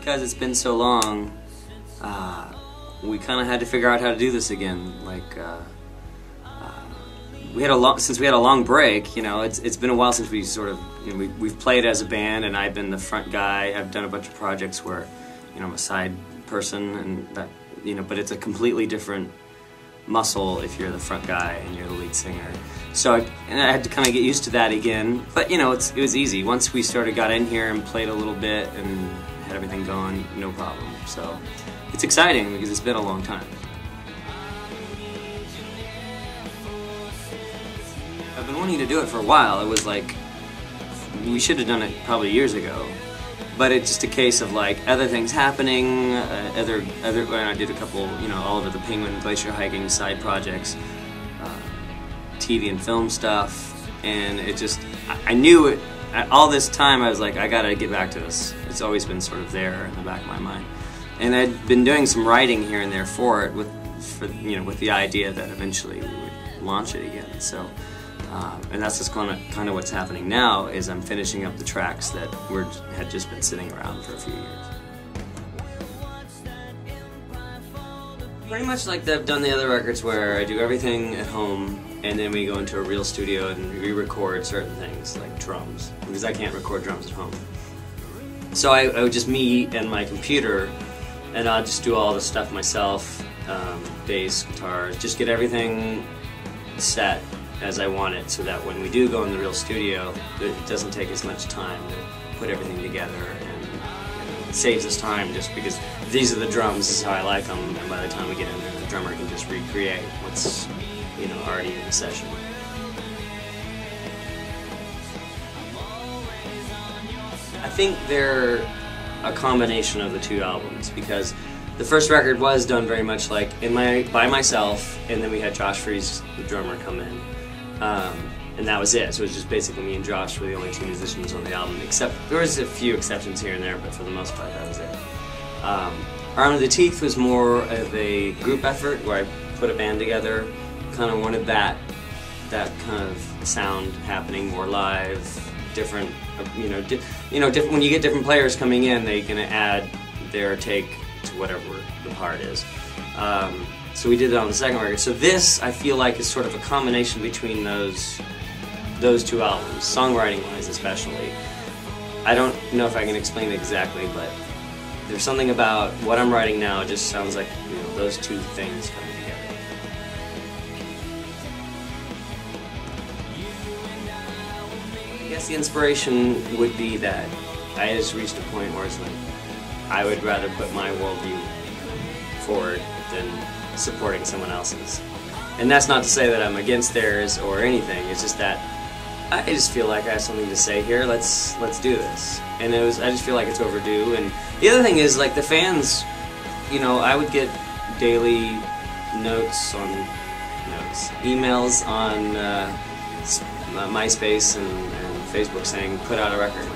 because it's been so long, we kind of had to figure out how to do this again. Since we had a long break, you know, it's been a while since we sort of, you know, we've played as a band, and I've been the front guy. I've done a bunch of projects where, you know, I'm a side person, and that, you know, but it's a completely different muscle if you're the front guy and you're the lead singer. So I had to kind of get used to that again. But you know, it was easy once we got in here and played a little bit and had everything going, no problem. So it's exciting because it's been a long time. I've been wanting to do it for a while. It was like, we should have done it probably years ago. But it's just a case of like other things happening, when I did a couple, you know, all over the Penguin Glacier hiking side projects, TV and film stuff, and it just, I knew it, all this time I was like, I gotta get back to this. It's always been sort of there in the back of my mind. And I'd been doing some writing here and there for it, with the idea that eventually we would launch it again. So. And that's just kind of what's happening now, is I'm finishing up the tracks that had just been sitting around for a few years. Pretty much like I've done the other records, where I do everything at home and then we go into a real studio and re-record certain things like drums, because I can't record drums at home. So I would just me and my computer, and I'll just do all the stuff myself, bass, guitars, just get everything set as I want it, so that when we do go in the real studio, it doesn't take as much time to put everything together, and it saves us time just because these are the drums, this is how I like them, and by the time we get in there, the drummer can just recreate what's, you know, already in the session. I think they're a combination of the two albums, because the first record was done very much like by myself, and then we had Josh Freese, the drummer, come in. And that was it. So it was just basically me and Josh were the only two musicians on the album, except there was a few exceptions here and there, but for the most part that was it. Arm of the Teeth was more of a group effort, where I put a band together, kind of wanted that kind of sound happening, more live, different, when you get different players coming in, they can add their take to whatever the part is. So we did it on the second record. So this, I feel like, is sort of a combination between those two albums, songwriting-wise especially. I don't know if I can explain it exactly, but there's something about what I'm writing now. It just sounds like, you know, those two things coming together. I guess the inspiration would be that I just reached a point where it's like, I would rather put my worldview forward than supporting someone else's. And that's not to say that I'm against theirs or anything, it's just that I just feel like I have something to say here, let's do this. And I just feel like it's overdue. And the other thing is, like, the fans, you know, I would get daily emails on MySpace and Facebook saying, put out a record.